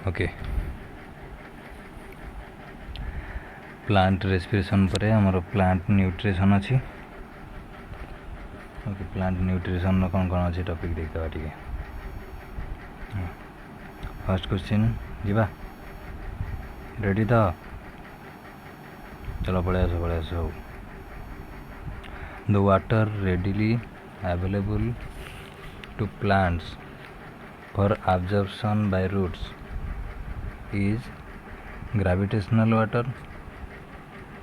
Okay plant respiration पर आमर plant nutrition अच्छी ओके प्लांट न्यूट्रिशन कौन कौन अच्छी टॉपिक देखा टे फर्स्ट क्वेश्चन जीवा रेडी तो चलो पढ़े as the water readily available to plants for absorption by roots is gravitational water,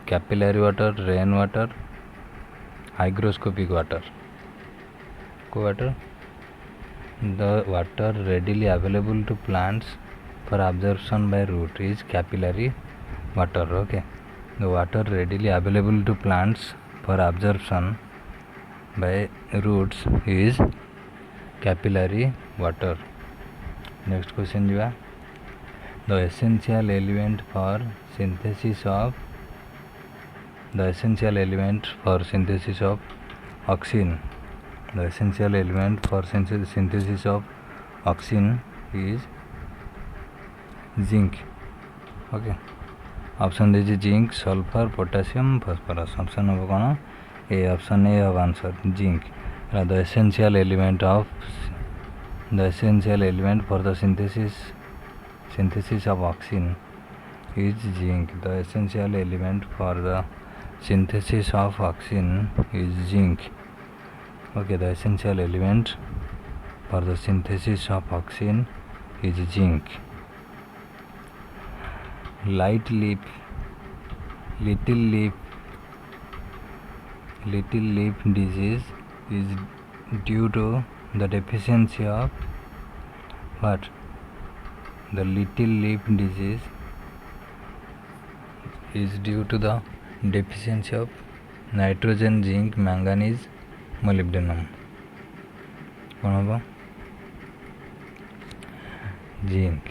capillary water, rain water, hygroscopic water. Co-water? The water readily available to plants for absorption by root is capillary water. Okay, the water readily available to plants for absorption by roots is capillary water. Next question jiva the essential element for synthesis of oxygen. The essential element for synthesis of oxygen is zinc. Okay, option is zinc, sulfur, potassium, phosphorus. Option of कौन A, option A of answer zinc. The essential element for the synthesis of oxygen is zinc. The essential element for the synthesis of oxygen is zinc. Okay, the essential element for the synthesis of oxygen is zinc. Little leaf disease is due to the deficiency of what? The little leaf disease is due to the deficiency of nitrogen, zinc, manganese, molybdenum. कौन होगा? Zinc.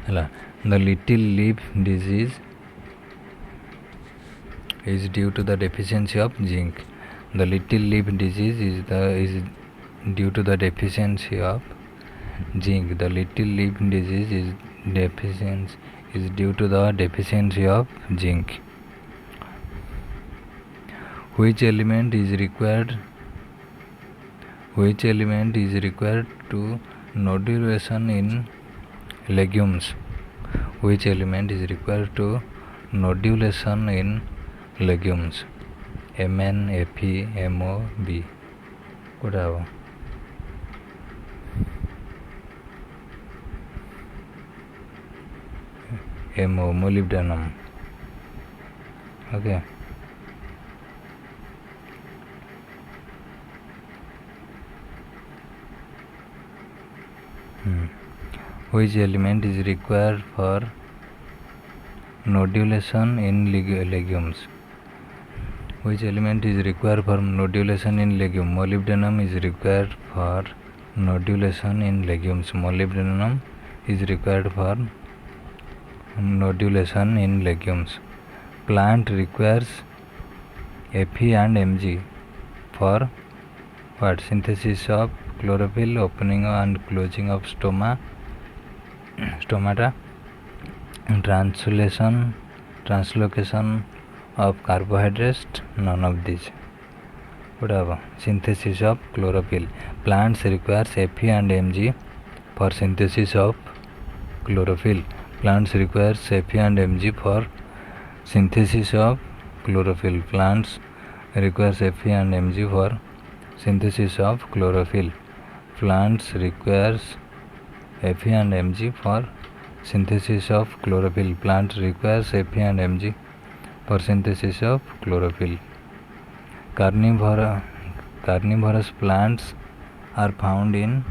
The little leaf disease is due to the deficiency of zinc. The little leaf disease is due to the deficiency of zinc. The little leaf disease is due to the deficiency of zinc. Which element is required to nodulation in legumes? Which element is required to nodulation in legumes? Mn, Fe, Mo, B. What are Mo, molybdenum. Okay. Which element is required for nodulation in legumes? Which element is required for nodulation in legume? Molybdenum is required for nodulation in legumes. Molybdenum is required for nodulation in legumes. Plant requires Fe and Mg for what? Synthesis of chlorophyll, opening and closing of stomata, translocation of carbohydrates, none of these. Whatever. Synthesis of chlorophyll. Plants requires Fe and Mg for synthesis of chlorophyll. Plants requires Fe and Mg for synthesis of chlorophyll. Plants requires Fe and Mg for synthesis of chlorophyll. Plants requires Fe and Mg for synthesis of chlorophyll. Plant requires Fe and Mg for synthesis of chlorophyll. Carnivorous plants are found in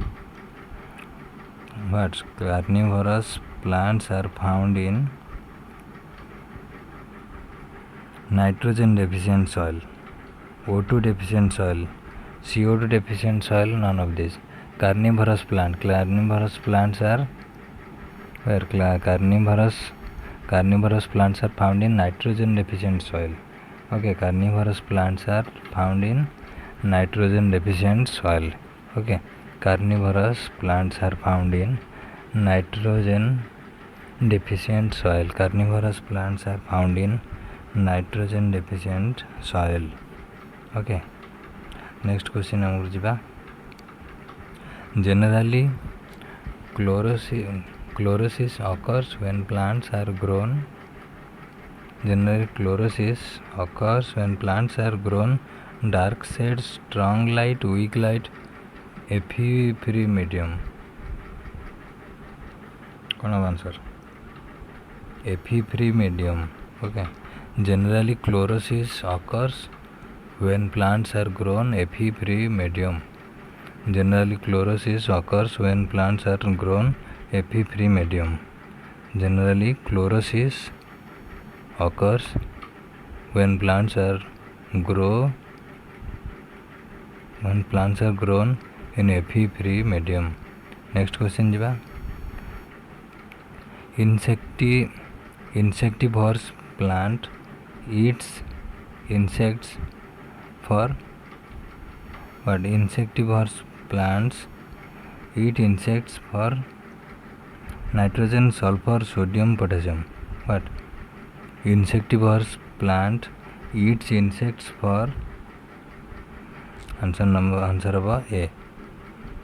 what? Carnivorous plants are found in nitrogen deficient soil, O2 deficient soil, CO2 deficient soil, none of this. Carnivorous plants are where? Carnivorous plants are found in nitrogen deficient soil. Okay, carnivorous plants are found in nitrogen deficient soil. Okay, carnivorous plants are found in nitrogen deficient soil. Carnivorous plants are found in nitrogen deficient soil. Okay, next question amur jiba. Generally chlorosis occurs when plants are grown. Generally chlorosis occurs when plants are grown dark shades, strong light, weak light, FE-free medium. कौन answer? FE-free medium. Okay. Generally chlorosis occurs when plants are grown FE-free medium. Generally chlorosis occurs when plants are grown FE-free medium. Generally chlorosis occurs when plants are grown in FE-free medium. Next question jiba. Insectivorous plant eats insects for what? Insectivorous plants eat insects for nitrogen, sulfur, sodium, potassium. What? Insectivorous plant eats insects for answer of A.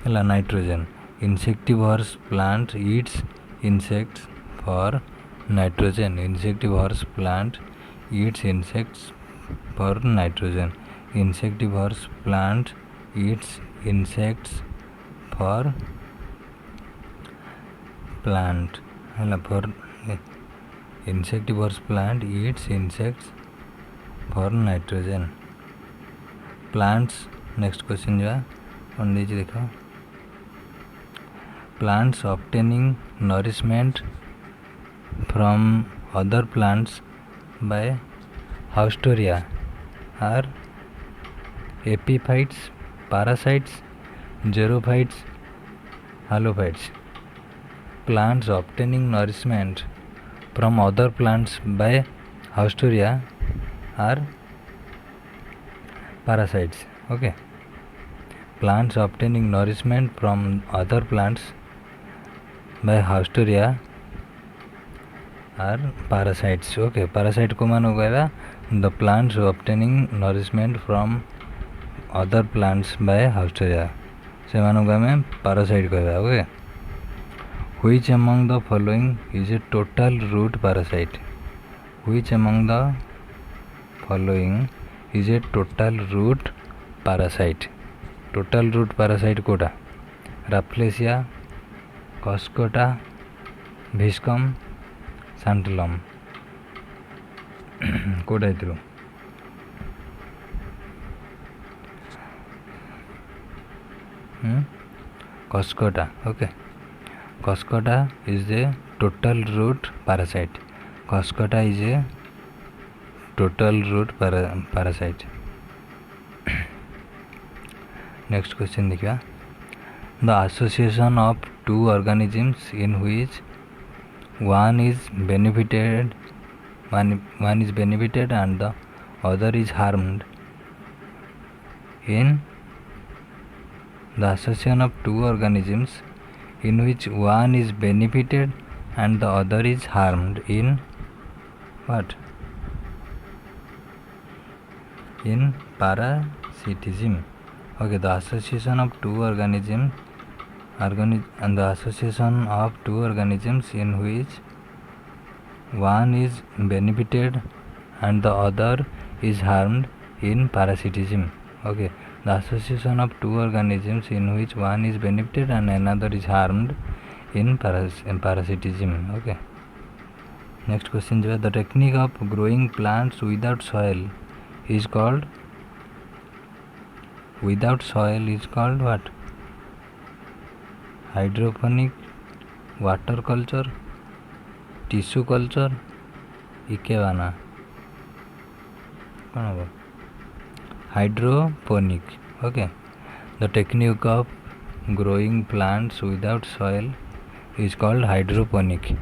Nitrogen. Insectivorous plant eats insects for nitrogen. Insectivorous plant eats insects for nitrogen. Insectivorous plant eats insects for plant. Insectivorous plant eats insects for nitrogen. Plants. Next question जो है पंडित जी देखो. Plants obtaining nourishment from other plants by haustoria are epiphytes, parasites, xerophytes, halophytes. Plants obtaining nourishment from other plants by haustoria are parasites. Okay. Plants obtaining nourishment from other plants by haustoria are parasites. Okay. Parasite को मान होगा the plants obtaining nourishment from other plants by haustoria. से मान होगा मैं parasite कहगा. Okay. Which among the following is a total root parasite? Which among the following is a total root parasite? Total root parasite Kota? Rafflesia, Coscota, Viscum, Santalum. Kota इतरो? Coscota. Okay. Coscota is a total root parasite. Coscota is a total root parasite. Next question देखिए. The association of two organisms in which one is benefited and the other is harmed. In the association of two organisms in which one is benefited and the other is harmed in what? In parasitism. Okay, the association of two organisms and the association of two organisms in which one is benefited and the other is harmed in parasitism. Okay, the association of two organisms in which one is benefited and another is harmed in parasitism. Okay. Next question जो है, the technique of growing plants without soil is called what? Hydroponic, water culture, tissue culture, ikebana. कौन होगा? Hydroponic. Okay. The technique of growing plants without soil is called hydroponic.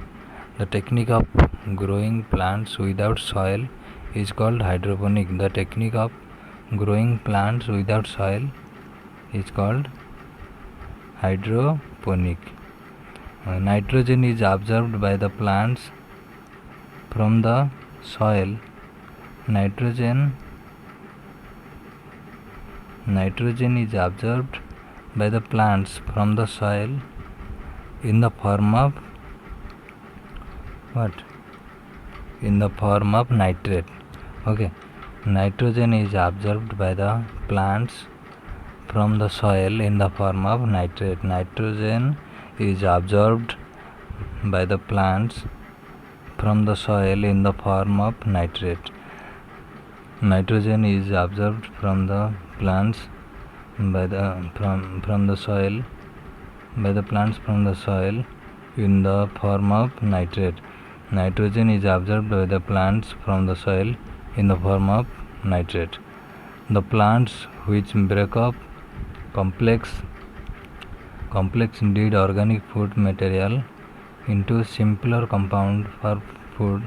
The technique of growing plants without soil is called hydroponic. The technique of growing plants without soil is called hydroponic. nitrogen is absorbed by the plants from the soil. Nitrogen is absorbed by the plants from the soil in the form of what? In the form of nitrate. Okay, nitrogen is absorbed by the plants from the soil in the form of nitrate. Nitrogen is absorbed by the plants from the soil in the form of nitrate. Nitrogen is absorbed from the plants by the from the soil by the plants from the soil in the form of nitrate. Nitrogen is absorbed by the plants from the soil in the form of nitrate. The plants which break up complex dead organic food material into simpler compound for food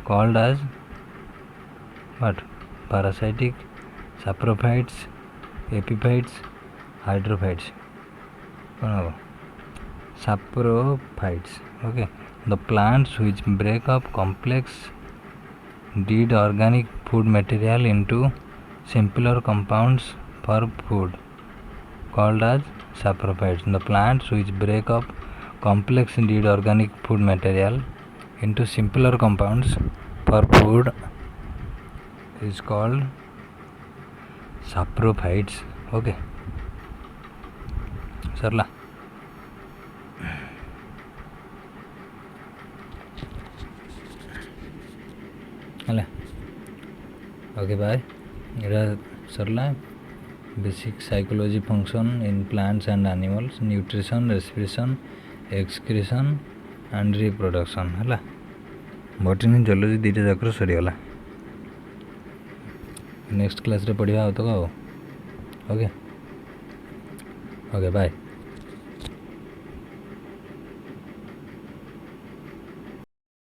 called as what? Parasitic, saprophytes, epiphytes, hydrophytes. Saprophytes. Okay. The plants which break up complex dead organic food material into simpler compounds for food called as saprophytes. The plants which break up complex dead organic food material into simpler compounds for food is called saprophytes. Okay, सरला ହେଲା okay bye एटा सरला basic psychology function in plants and animals nutrition respiration excretion and reproduction है botany zoology दुईटा जाकर सरीगला next class रे पढ़िया तो okay okay bye.